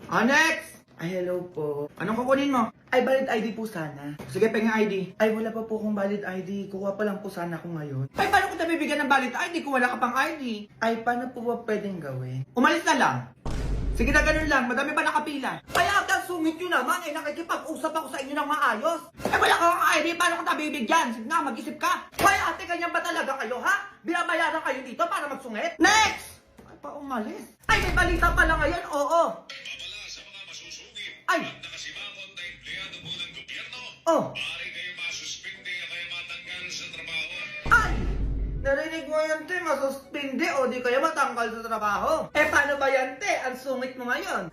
Next! Ay, hello po. Anong kukunin mo? Ay, valid ID po sana. Sige, pengen ID. Ay, wala pa po akong valid ID. Kuha pa lang po sana ako ngayon. Ay, paano ko nabibigyan ng valid ID kung wala ka pang ID? Ay, paano po ba pwedeng gawin? Umalis na lang. Sige na, ganun lang. Madami pa nakapila. Kaya agad sungit nyo naman. Ay, nakikipag-usap ako sa inyo ng maayos. Ay, wala kang ID. Paano ko nabibigyan? Sige na, mag-isip ka. Kaya ate, ganyan ba talaga kayo, ha? Binabayaran kayo dito para magsungit? Next! Ay, pa umalis. Ay, may balita pala ngayon. Oo. Ay! At nakasimangot na empleyado po ng gobyerno, Oh! maaari kayo masuspinde o kaya matanggal sa trabaho. Ay! Narinig mo yan, te, masuspindi o di kaya matanggal sa trabaho. Eh, paano ba yan, te? Ang sungit mo ngayon.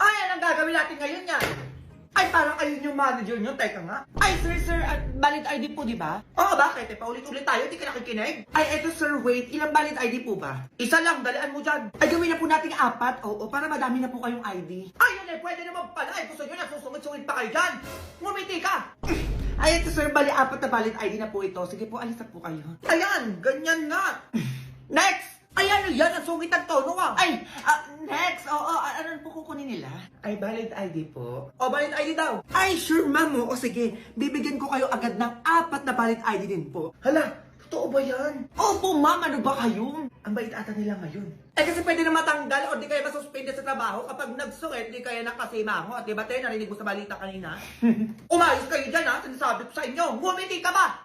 Ay, anong gagawin natin ngayon yan? Ay, parang ayun yung manager nyo. Teka nga. Ay, sir, valid ID po, di ba? Oo, bakit? Eh, paulit-ulit tayo, di ka nakikinig? Ay, eto, sir, wait. Ilang valid ID po ba? Isa lang, dalian mo dyan. Ay, gawin na po natin 4. Oo, para madami na po kayong ID. Ay, yun eh, pwede naman pala. Ay, gusto nyo na, susungit-sungit pa kayo dyan. Ngumiti ka. Ay, ito, sir, bali 4 na valid ID na po ito. Sige po, alis na po kayo. Ayan, ganyan na. Next! Ay, ano yan? Ang sungit ang tono ah. Ay, next. Oo, ano po kukunin nila? Ay, valid ID po. O, valid ID daw. Ay, sure, ma'am. O, sige. Bibigyan ko kayo agad ng 4 na valid ID din po. Hala, totoo ba yan? Opo, ma'am. Ano ba kayo? Ang bait ata nila ngayon. Eh, kasi pwede na matanggal o di kaya masuspende sa trabaho kapag nagsungit, di kaya nakasimango. At diba, tayo, narinig mo sa balita kanina? Umayos kayo dyan, ha? Sinasabi ko sa inyo. Ngumiti ka ba?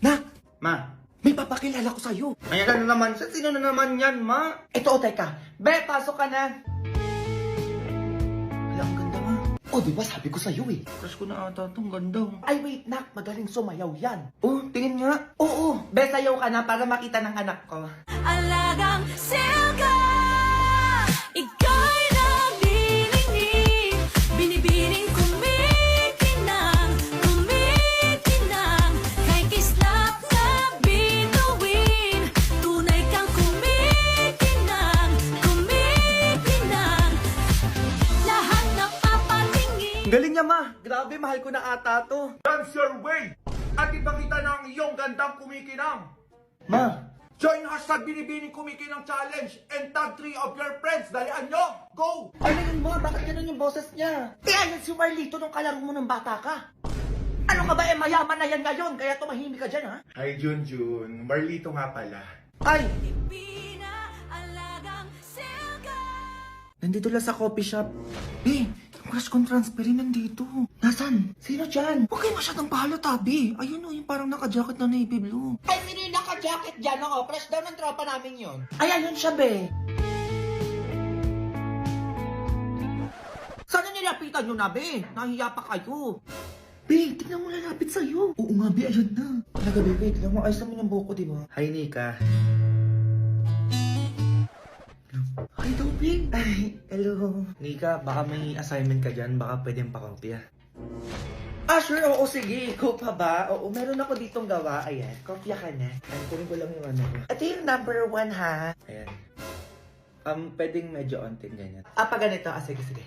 Na, ma. May papakilala ko sa'yo. Ay, ano naman siya? Sino na naman yan, ma? Ito, teka. Be, pasok ka na. Wala, ang ganda, ma. Oh, di ba sabi ko sa'yo eh. Crush ko na ata itong ganda. Ay, wait, nak. Magaling sumayaw yan. Oh, tingin nga. Oo. Be, sayaw ka na para makita ng anak ko. Alagang selga, ika'y nagbibigay, binibining kumikinang, kay kislap na bituin, tunay kang kumikinang, lahat na papatingin. Galing niya, ma. Grabe, mahal ko na ata to. Dance your way at ipakita na ang iyong gandang kumikinang. Ma, join hashtag Binibining Kumikinang Challenge and tag 3 of your friends. Dalian nyo! Go! Ano yun mo? Bakit ganun yung boses niya? Eh, ayun si Marlito nung kalaro mo ng bata ka. Ano ka ba? Eh, mayaman na yan ngayon. Kaya tumahimik ka dyan, ha? Hi, Junjun. Marlito nga pala. Ay! Alagang selga. Nandito lang sa coffee shop. Eh, yung crush kong transferin nandito. Nasaan? Sino dyan? Huwag kayo masyadong pahalo, tabi. Ayun o, yung parang naka-jacket na navy blue. Ay, sino yung naka-jacket dyan? Oo, fresh daw ng tropa namin yun. Ay, ayun siya, be. Sana nilapitan nyo na, be? Nahiya pa kayo. Be, tignan mo lalapit sa'yo. Oo nga, be, ayun na. Talaga, be, tignan mo, ayos naman yung buhok ko, diba? Hi, Nika. Hi, Dobby! Ay, hello. Nika, baka may assignment ka dyan. Baka pwedeng pakopya. Sure. Oo, sige. Ikaw pa ba? Oo, meron ako ditong gawa. Ayan, kopya ka na. Ayan, kunin ko lang yung ano ko. Ito yung number 1, ha? Ayan. Pwedeng medyo onting ganyan. Pa ganito. Sige.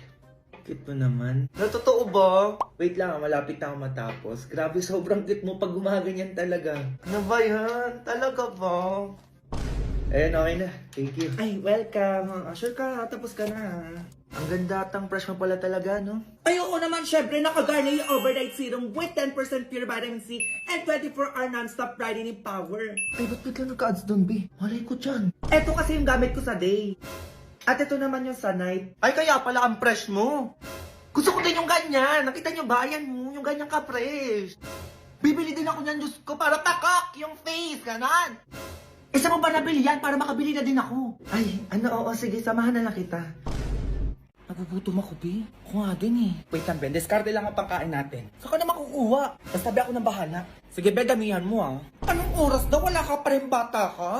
Cute mo naman. Totoo ba? Wait lang, malapit na ako matapos. Grabe, sobrang cute mo pag gumaganyan talaga. Ano ba yan? Talaga ba? Ayun, okay na. Thank you. Ay, welcome. Sure ka, tapos ka na. Ang ganda atang brush mo pala talaga, no? Ay, oo naman, syempre, naka-Garnier Overnight Serum with 10% pure vitamin C and 24-hour non-stop brightening power. Ay, ba't bigla nagka-ads doon, be? Malay ko dyan. Eto kasi yung gamit ko sa day. At ito naman yung sa night. Ay, kaya pala ang fresh mo. Gusto ko din yung ganyan. Nakita niyo ba? Ayan mo, yung ganyan ka-fresh. Bibili din ako niyan, Diyos ko, para takak yung face, ganon. Isa mo ba nabili yan para makabili na din ako? Ay, oo, sige, samahan na lang kita. Nagugutom ako, be. Ako nga din eh. Wait lang, Ben. Discarte lang ang pangkain natin. Saan ka na makukuha? Basta be, ako nang bahala. Sige, be, damihan mo ah. Anong oras daw? Wala ka pa rin bata ka?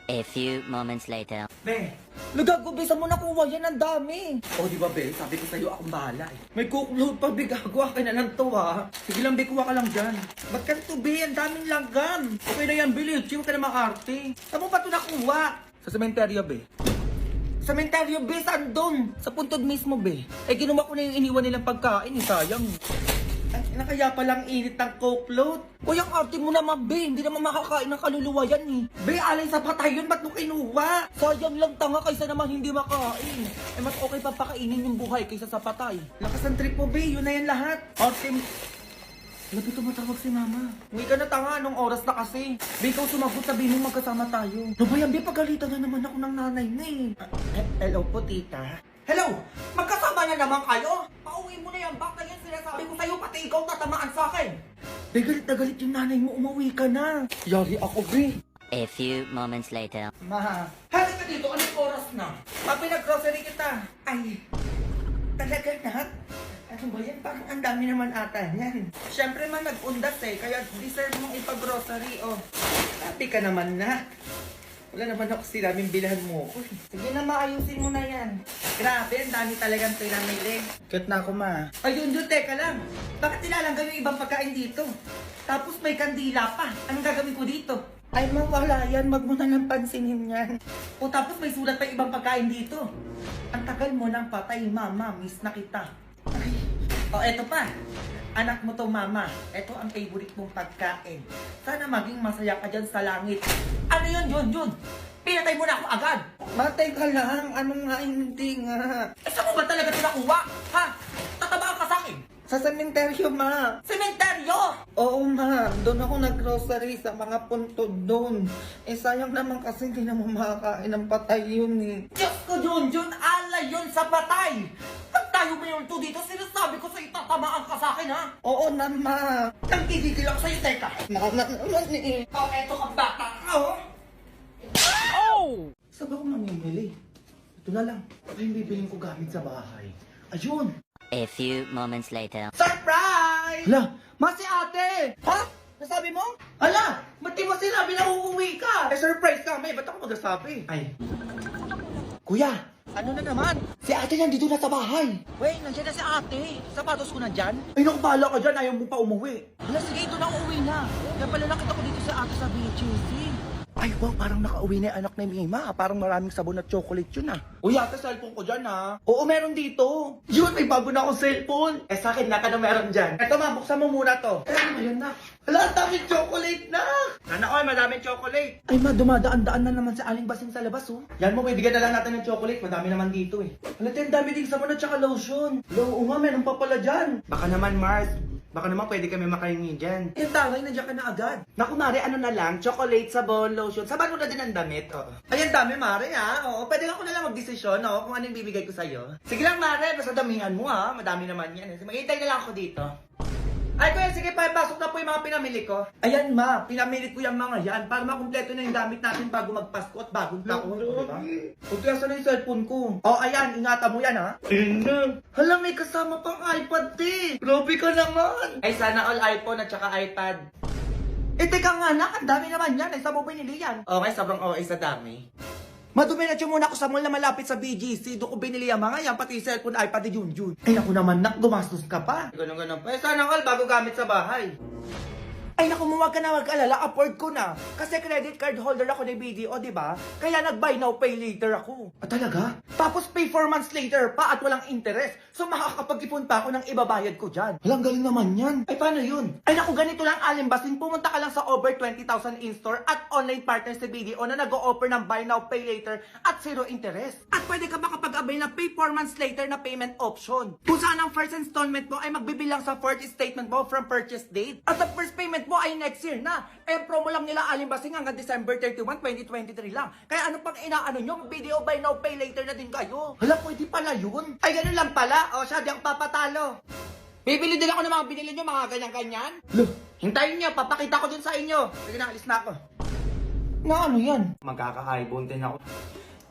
A few moments later. Be, nagago, saan mo nakuha yan? Ang dami. Oh, di ba, be? Sabi ko sa'yo, akong bahala eh. May cookload pa, be. Gagawa ka na lang to, ha? Sige lang, be. Kuha ka lang dyan. Ba't ka to, be? Ang daming langgam. Okay na yan, Billy. Huwag ka na maarte. Saan mo pa ito nakuha? Sa sementeryo, be. Sa sementeryo, be. Saan doon? Sa puntod mismo, be. Eh, kinuha ko na yung iniwan nilang pagkain. Sayang. Ay, na kaya palang init ng Coke float. Uy, ang arte mo naman, be. Hindi naman makakain ng kaluluwa yan, eh. Be, alay sa patay yun. Ba't mo kinuha? Sayang lang tanga kaysa naman hindi makain. Eh, mas okay pa pakainin yung buhay kaysa sa patay. Lakas ang trip mo, be. Yun na yan lahat. Arte mo. Labi tumatawag si mama. Uy ka na tanga, anong oras na kasi? Be, ikaw sumagot, sabihin mo magkasama tayo. No ba yan, be? Pagalitan na naman ako ng nanay na eh. Hello po, tita. Hello! Magkasama na naman kayo? Pauwi mo na yung bag na yan sinasabi ko sa'yo, pati ikaw tatamaan sa akin. Be, galit na galit yung nanay mo, umuwi ka na. Yari ako, be. A few moments later. Ma, halika ka dito, anong oras na? Pinag-grocery kita. Ay, talaga na? Ano ba yan? Parang ang dami naman ata yan. Siyempre man nag-undas eh, kaya deserve mong ipag-grocery, oh. Happy ka naman na. Wala naman ako sinabing bilhan mo ko. Sige na, maayusin mo na yan. Grabe, ang dami talagang pinamili. Cute na ako, ma. Ayun, teka lang. Bakit nilalanggan yung ibang pagkain dito? Tapos may kandila pa. Anong gagawin ko dito? Ay, mawala yan. Wag mo na lang pansinin yan. O tapos may sulat pa ibang pagkain dito. Ang tagal mo nang patay, mama. Miss na kita. Ay. O, eto pa. Anak mo to, mama. Ito ang favorite mong pagkain. Sana maging masaya ka dyan sa langit. Ano yun? Pinatay mo na ako agad. Matay ka lang. Ano nga, hindi nga. Eh, saan mo ba talaga ito nakuha? Ha? Tatabaan ka sa akin? Sa sementeryo, ma. Sementeryo? Oo, ma. Doon ako nag-grocery sa mga puntod doon. Eh, sayang naman kasi hindi naman makakain ng patay yun eh. Diyos ko, Junjun. Alay yun sa patay. Pag tayo mo yung dito, sinasabi ko sa'yo, tatamaan ka sa akin, ha? Oo na, ma. Nagkikigil ako sa'yo, teka. Naman eh. Oh, eto ka bata. Oh! Saan ba ako mamimili? Ito na lang. Ito yung bibiling ko gamit sa bahay. Ayun! A few moments later. Surprise! Hala, si ate! Ha? Nasabi mo? Hala, ba't di mo sinabi na uuwi ka? Eh, surprise ka, may. Ba't ako magsasabi? Ay. Kuya! Ano na naman? Si ate nandito na sa bahay. Wait, nandiyan na si ate. Sapatos ko nandyan? Ay, naku, bahala ka dyan. Ayaw mo pa umuwi. Hala, sige, ito na uuwi na. Kaya pala nakita ko dito si ate sa BHC. Ay, wow, parang nakauwi na yung anak ni Mima. Parang maraming sabon at chocolate yun ah. Uy, ate, cellphone ko dyan ah. Oo, meron dito. Yun, may bago na akong cellphone. Eh, sa akin, naka na meron dyan. Eto ma, buksan mo muna to. Eh, ano yan na? Hala, ang daming chocolate na. Sana all, madaming chocolate. Ay ma, dumadaan-daan na naman si Aling Basing sa labas oh. Yan mo, may bigyan na lang natin ng chocolate. Madami naman dito eh. Hala, ang dami din sabon at saka lotion. Oo nga, meron pa pala dyan. Baka naman, Mars. Baka naman pwede kami makahingi dyan. Eh, tagay, nandiyan ka na agad. Naku, Mare, ano na lang? Chocolate, sabon, lotion. Saban mo na din ang damit, oo. Ay, ang dami, Mare, ha? Oo, pwede ako na lang magdesisyon, oo, kung anong bibigay ko sa'yo. Sige lang, Mare, basta damihan mo, ha? Madami naman yan. Maghintay na lang ako dito. Ay, kuya, sige, pasok na po yung mga pinamili ko. Ayan, ma, pinamili ko yung mga yan para makumpleto na yung damit natin bago magpasko at bagong taon. Diba? Huwag kaya sana yung cellphone ko. Oh, ayan, ingatan mo yan, ha? Hala, may kasama pang iPad, te. Grabe ka naman. Ay, sana all iPhone at saka iPad. Eh, teka nga na, ang dami naman yan. Ay, saan mo binili yan? Okay, sobrang okay sa dami. Madumiretso muna ako sa mall na malapit sa BGC. Doon ko binili ang mga yan, pati cellphone, iPad ni Junjun. Ay naku naman, nak, gumastos ka pa. Ganun. Eh, sana all bago gamit sa bahay. Ay naku, huwag ka na mag-alala, afford ko na. Kasi credit card holder ako ni BDO, di ba? Kaya nag-buy now, pay later ako. Ah, talaga? Tapos pay 4 months later pa at walang interest. So makakapag-ipon pa ako ng ibabayad ko dyan. Walang galing naman yan. Ay, paano yun? Ay naku, ganito lang, Aling Basing. Pumunta ka lang sa over 20,000 in-store at online partners sa BDO na nag-o-offer ng buy now, pay later at zero interest. At pwede ka makapag-avail na pay 4 months later na payment option. Kung saan ang first installment mo ay magbibilang sa fourth statement mo from purchase date. At ang first payment mo ay next year na. Eh, promo lang nila Aling Basing hanggang December 31, 2023 lang. Kaya ano pang inaano nyo? BDO buy now, pay later na din kayo. Hala, pwede pala yun. Ay, ganun lang pala. O, siya, di ang papatalo. Bibili din ako ng mga binili nyo, mga ganyan-ganyan. Loh, hintayin nyo, papakita ko din sa inyo. Sige na, alis na ako. Na ano yan? Magkaka-iPhone din ako.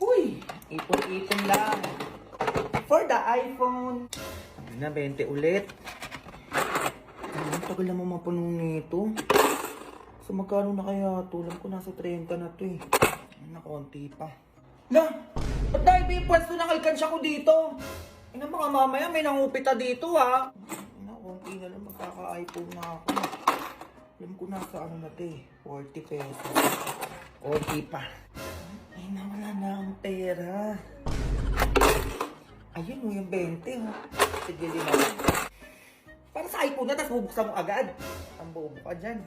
Uy, ipon-ipon lang. For the iPhone. Ano na, 20 ulit. Ang tagal naman mapuno nito. So magkano na kaya? Tulang ko nasa 30 na to eh. Ay, na konti pa. Na! Ba't dahil may pwesto ng alkansya ko dito? Ay na mga mamaya, may nangupita dito ha. Ay na, konti na lang. Magkaka-iPhone na ako. Alam ko nasa ano na to eh. 40 pesos. Konti pa. Ay na, wala na ang pera. Ayun o, yung 20 oh. Sige, lima. Para sa iPhone na, tapos bubuksan mo agad. Ang bobo ka dyan.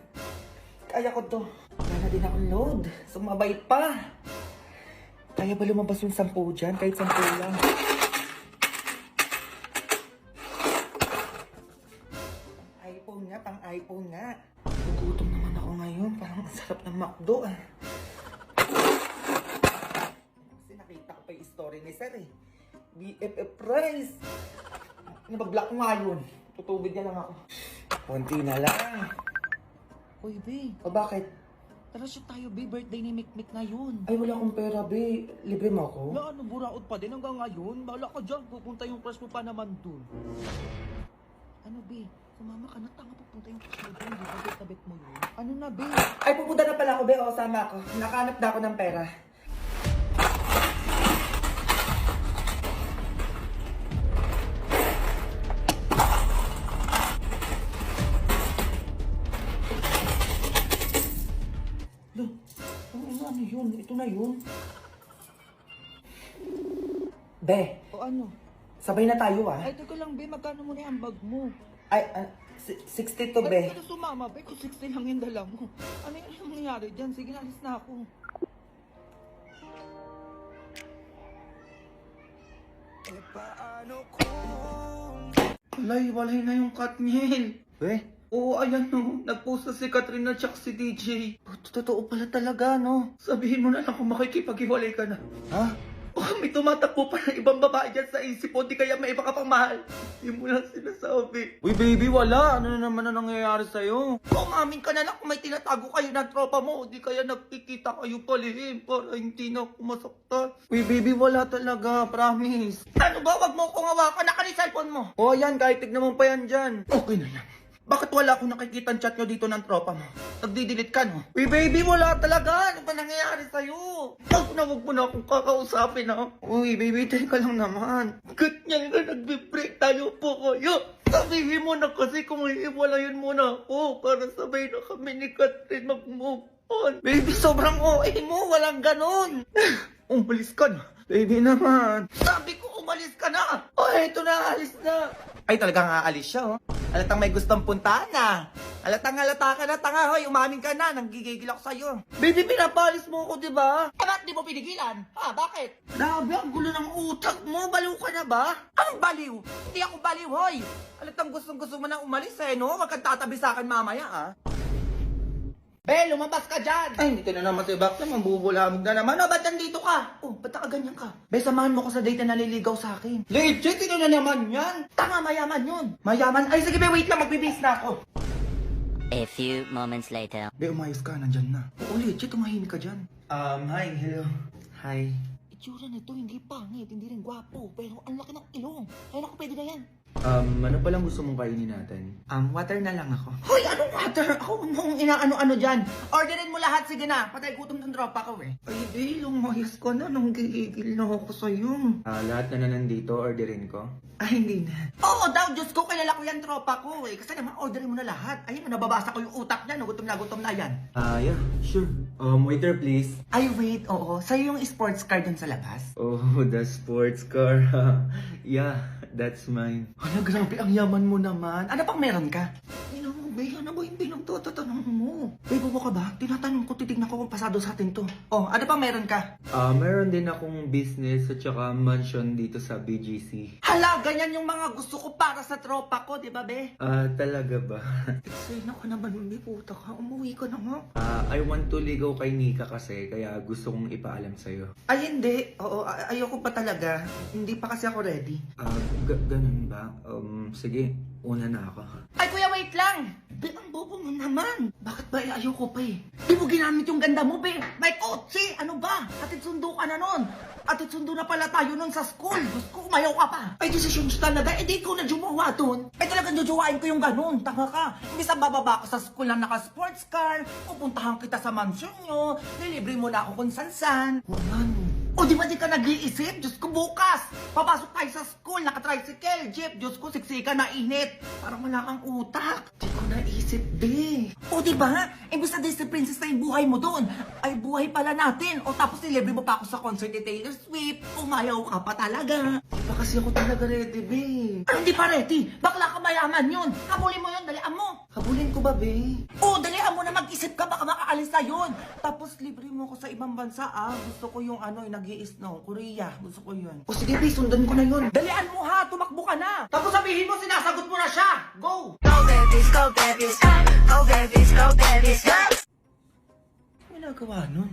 Kaya ko to. Wala na din akong load. Sumabay pa. Kaya ba lumabas yung 10 dyan? Kahit 10 lang. iPhone nga, pang iPhone nga. Nagutom naman ako ngayon. Parang ang sarap ng McDo ah. Kasi nakita ko pa yung story ni Sir eh. BFF price. Nabag-block ko nga yun. Tutubig na lang ako. Konti na lang. Uy, be. O bakit? Tara shoot tayo, be. Birthday ni Mikmik ngayon. Ay, wala akong pera, be. Libre mo ako? Na ano, buraot pa din hanggang ngayon. Bahala ka dyan. Pupunta yung crush mo pa naman dun. Ano, be? Sumama ka na. Tanga pupunta yung crush mo dun. Di ba, tabit mo yun? Ano na, be? Ay, pupunta na pala ako, be. O, sama ako. Nakahanap na ako ng pera. Lo, ano yun? Ito na yun. Be, O ano? sabay na tayo ah. Ay, teka lang, be. Magkano mo na yung bag mo? Ay, 62, be. Ay, sumama, be. Kung 60 lang yung dala mo. Ano yung nangyayari dyan? Sige, alis na ako. Walay na yung Katniel. Oo, ayan no. Nag-post na si Catherine at si DJ. Totoo pala talaga, no? Sabihin mo na lang kung makikipag-iwalay ka na. Ha? Oh, may tumatakbo pa ng ibang babae dyan sa isip mo. Di kaya may iba ka pang mahal. Hindi mo lang sinasabi. Uy, baby, wala. Ano na naman ang nangyayari sa'yo? Umamin ka na lang kung may tinatago kayo ng tropa mo. Di kaya nagkikita kayo palihim para hindi na ako masaktan. Uy, baby, wala talaga. Promise. Ano ba? Wag mo akong hawakan. Naka ni cellphone mo. Oh, yan. Kahit tignan mo pa yan dyan. Okay na lang. Bakit wala akong nakikita ang chat nyo dito ng tropa mo? Nagdi-delete ka, no? Uy, baby, wala talaga! Ano ba nangyayari sa'yo? Wag mo na akong kakausapin, ha? Uy, baby, teka lang naman. Ganyan ka, nagbe-break tayo po kayo. Sabihin mo na kasi kung iiwalayan mo na ako para sabay na kami ni Catherine mag-move on. Baby, sobrang OA mo. Walang ganon. Umalis ka na. Baby naman. Sabi ko, umalis ka na. Oh, eto na, alis na. Ay, talagang aalis siya, oh. Halatang may gustong puntahan na. Halata ka na, tanga, hoy. Umamin ka na. Nanggigigil ako sa'yo. Baby, pinapalis mo ako, di ba? Eh, bakit di mo pinigilan? Ha, bakit? Grabe, ang gulo ng utak mo. Baliw ka na ba? Anong baliw? Hindi ako baliw, hoy. Halatang gustong-gusto mo na umalis, eh, no? Wag kang tatabi sa akin mamaya, ah. Lumabas ka dyan! Ay, hindi ka na naman si Bakla, mambubulamog na naman. Ba't nandito ka? Oh, ba't nakaganyan ka? Samahan mo ko sa date na naliligaw sa akin. Legit, ito na naman yan! Tanga, mayaman yun! Mayaman? Ay, sige, wait lang, magbibis na ako. A few moments later. Umayos ka, nandyan na. Oo, legit, tumahimik ka dyan. Hi, hello. Hi. Itsura nito, hindi pangit, hindi rin gwapo. Pero ang laki ng ilong. Ay, naku, pwede na yan. Ano palang gusto mong kainin natin? Water na lang ako. Hoy, anong water? Ako mong inaano-ano dyan. Orderin mo lahat, sige na. Patay gutom ng tropa ko eh. Ay, Bill, umayos ka na. Nang gigigil na ako sa'yo. Lahat na nandito, orderin ko? Ay, hindi na. Oo daw, Diyos ko, kilala ko yan tropa ko eh. Kasi naman, orderin mo na lahat. Ayun, nababasa ko yung utak niya. Gutom na yan. Yeah, sure. Waiter, please. Ay, wait, oo. Sa'yo yung sports car dun sa labas? Oh, the sports car. Yeah, that's mine. Hala, grabe, ang yaman mo naman. Ano pang meron ka? Ino mo, Bay, ano ba yung pinagtatanong mo? Bay, bobo ka ba? Tinatanong ko, titignan ko kung pasado sa atin to. Oh, ano pang meron ka? Meron din akong business at saka mansion dito sa BGC. Hala, ganyan yung mga gusto ko para sa tropa ko, di ba, Be? Talaga ba? Explain ako naman, may puta ka. Umuwi ka na nga. I want to ligaw kay Nika kasi, kaya gusto kong ipaalam sa'yo. Ay, hindi. Oo, ayoko pa talaga. Hindi pa kasi ako ready. Ganun ba? Sige, una na ako. Ay, kuya, wait lang! Be, ang bobo mo naman. Bakit ba ayoko pa eh? Di mo ginamit yung ganda mo, Be. May kotse! Ano ba? Atid sundo ka na nun. Atid sundo na pala tayo nun sa school. Diyos ko, umayaw ka pa. Ay, desisyon talaga. Eh, di ko na jumawa dun. Ay, talagang jujuwain ko yung ganun. Tanga ka. Imbis na bababa ko sa school na naka-sports car, pupuntahan kita sa mansion nyo, nilibre mo na ako kung san-san. O di ba di ka nag-iisip? Diyos ko, bukas! Papasok tayo sa school, naka-tricycle, jeep. Diyos ko, siksika na init. Parang wala kang utak. Di ko naisip, be. O di ba? Imbis na Disney Princess na yung buhay mo doon, ay buhay pala natin. O tapos nilibre mo pa ako sa concert ni Taylor Swift. Umayaw ka pa talaga. Di ba kasi ako talaga ready, be. Ay, hindi pa ready. Bakla ka mayaman yun. Habulin mo yun, dalian mo. Habulin ko ba, be? Oo, dalian mo na mag-isip ka, baka makaalis na yun. Tapos libre mo ko sa ibang bansa, ah. Gusto ko yung nag-i-snow, Korea. Gusto ko yun. O sige, be, sundan ko na yun. Dalian mo ha, tumakbo ka na. Tapos sabihin mo, sinasagot mo na siya. Go! Go babies, go babies, go babies, go babies, go. Ano ginagawa nun?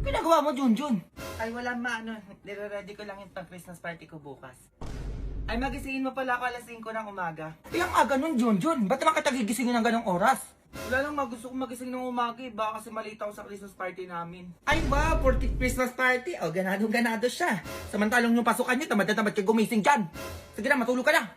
Ginagawa mo, Junjun? Ay, wala nire-ready ko lang yung pang-Christmas party ko bukas. Ay, magisingin mo pala ako alas 5 ng umaga. Yung aga nun, Junjun. Ba't naman kita gigisingin ng ganong oras? Wala lang, gusto kong magising ng umaga eh. Baka kasi malita ako sa Christmas party namin. Ay ba, 40th Christmas party? O, ganado-ganado siya. Samantalong yung pasukan niyo, tamad na tamad kayo gumising dyan. Sige na, matulog ka na.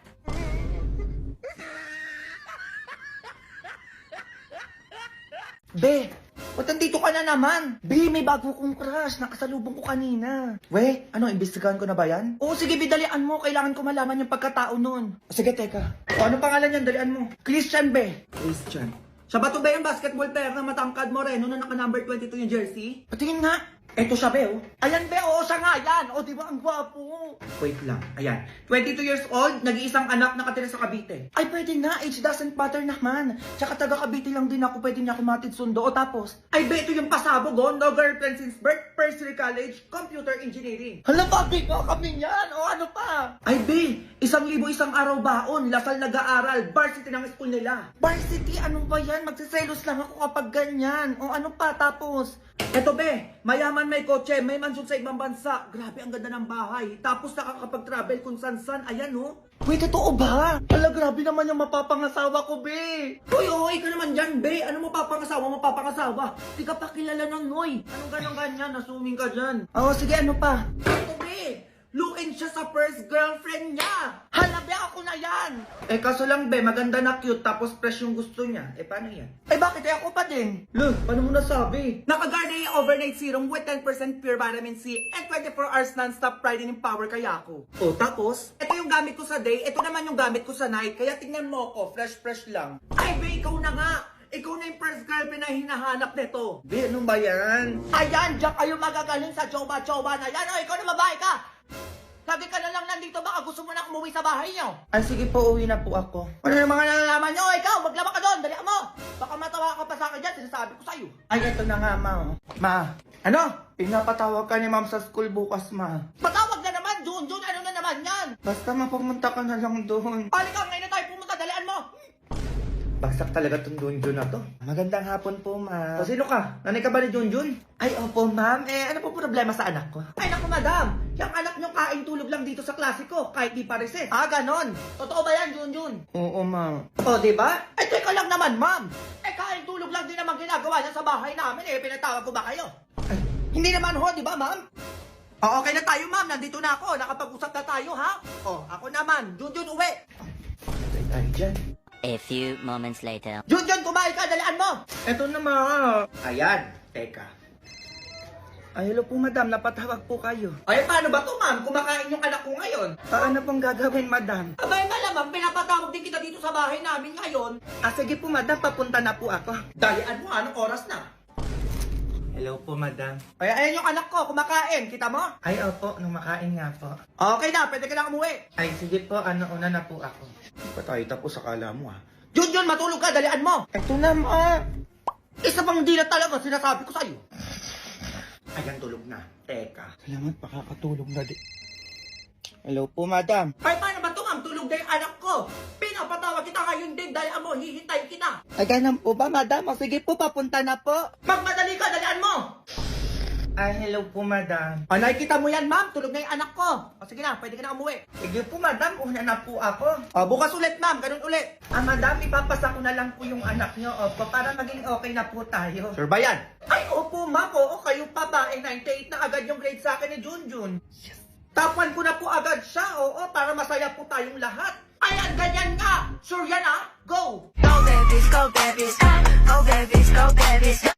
Be, ba't nandito ka na naman? Be, may bago kong crush. Nakasalubong ko kanina. We, ano, imbestigahan ko na ba yan? Oo, sige, bidalian mo. Kailangan ko malaman yung pagkatao nun. Sige, teka. O, anong pangalan yan? Dalian mo. Christian, be. Christian. Siya ba to ba yung basketball player na matangkad mo rin? Na naka-number 22 yung jersey? Patingin nga. Eto siya, be, oh. Ayan, be, oo, siya nga, yan. O, di ba, ang gwapo. Wait lang. Ayan. 22 years old, nag-iisang anak, nakatira sa Cavite. Ay, pwede na. Age doesn't matter naman. Tsaka taga Cavite lang din ako. Pwede niya ako matid sundo. O, tapos? Ay, be, ito yung pasabog, oh. No girlfriend since birth. First year college. Computer engineering. Hala, bakit mo kami yan? O, ano pa? Ay, be, 1,000 isang araw baon. Lasal nag-aaral. Varsity ng school nila. Varsity, ano ba yan? Magsiselos lang ako kapag ganyan. O, ano pa? Tapos? Eto, be, mayaman, may kotse, may mansyon sa ibang bansa. Grabe, ang ganda ng bahay. Tapos nakakapag-travel kung san-san. Ayan, oh. Wait, totoo ba? Hala, grabe naman yung mapapangasawa ko, be. Uy, okay ka naman dyan, be. Ano mapapangasawa? Di ka pa kilala ng Noy. Anong ganyan ganyan? Nasuming ka dyan. Oo, sige, ano pa? Ito, be. Luin siya sa first girlfriend niya. Halabi ako na yan. Eh, kaso lang, be, maganda na cute, tapos fresh yung gusto niya. Eh, paano yan? Eh, bakit ako pa din? Look, paano mo nasabi? Naka-Garnier Overnight Serum with 10% pure vitamin C and 24 hours non-stop pride and power kaya ako. Oh, tapos? Ito yung gamit ko sa day, ito naman yung gamit ko sa night. Kaya tingnan mo ako, fresh lang. Ay, be, ikaw na nga. Ikaw na yung first girlfriend na hinahanap nito. Be, ano ba yan? Ayan, diyan kayo magagaling sa choba-choba na yan. O, ikaw na babae ka. Lagi ka na lang nandito, baka gusto mo na umuwi sa bahay niyo. Ay, sige po, uwi na po ako. Ano yung mga nalalaman niyo? Ikaw, maglaba ka doon, dali mo. Baka matawa ka pa sa akin dyan, sinasabi ko sa'yo. Ay, eto na nga, ma. Oh. Ma, ano? Pinapatawag ka ni ma'am sa school bukas, ma. Patawag na naman, Jun, ano na naman yan? Basta mapumunta ka na lang doon. Halika, ngayon na tayo pumunta, dalian mo. Bagsak talaga tong Junjun na to. Magandang hapon po, ma'am. O, sino ka? Nanay ka ba ni Junjun? Ay, opo, ma'am. Eh, ano po problema sa anak ko? Ay, naku, madam. Yung anak niyong kain tulog lang dito sa klase ko, kahit di pa recess. Ah, ganon. Totoo ba yan, Jun? Oo, ma'am. O, di ba? Eh, teka lang naman, ma'am. Eh, kain tulog lang din naman ginagawa niya sa bahay namin. Eh, pinatawag ko ba kayo? Ay, Hindi naman ho, di ba, ma'am? O, okay na tayo, ma'am. Nandito na ako. Nakapag-usap na tayo, ha? O, ako naman. Jun, uwi. patay tayo dyan. A few moments later. Jun, kumain ka. Dalian mo. Eto na, ma. Ayan, teka. Ay, hello po, madam. Napatawag po kayo. Ay, paano ba to, ma'am? Kumakain yung anak ko ngayon. Ano pong gagawin, madam? Abay, malamang pinapatawag din kita dito sa bahay namin ngayon. Ah, sige po, madam. Papunta na po ako. Dalian mo, anong oras na? Hello po, madam. Ay, ayan yung anak ko, kumakain. Kita mo? Ay, opo. Nung makain nga po. Okay na, pwede ka na umuwi. Ay, sige po. Una na po ako. Hindi pa tayo tapos akala mo, ha? Jun, matulog ka, dalian mo. Eto na, ma. Isa pang di na talaga, sinasabi ko sa'yo. Ayan, tulog na. Teka. Salamat, makakatulog na di. Hello po, madam. Ay, paano ba ito, ma'am? Tulog na yung anak ko. Pinapatawag kita ngayon din, dalian mo, hihintayin kita. Ay, ganun po ba, madam? O, sige po, papunta na po. Magmadali ka, dalian mo. Ay, hello po, madam. Ah, nakikita mo yan, ma'am, tulog na yung anak ko. O sige na, pwede ka na umuwi. Sige po, madam. Una na po ako. Ah, bukas ulit, ma'am, ganun ulit. Ah, madam, ipapasa ko na lang po yung anak nyo, opo, para maging okay na po tayo. Sure ba yan? Ay, opo, ma'am, oo, kayo pa ba? 98 na agad yung grade sa akin ni Junjun. Yes. Tapuan ko na po agad siya, oo, para masaya po tayong lahat. Ayan, ganyan nga. Sure yan, ah. Go! Go babies, go babies, go babies, go babies.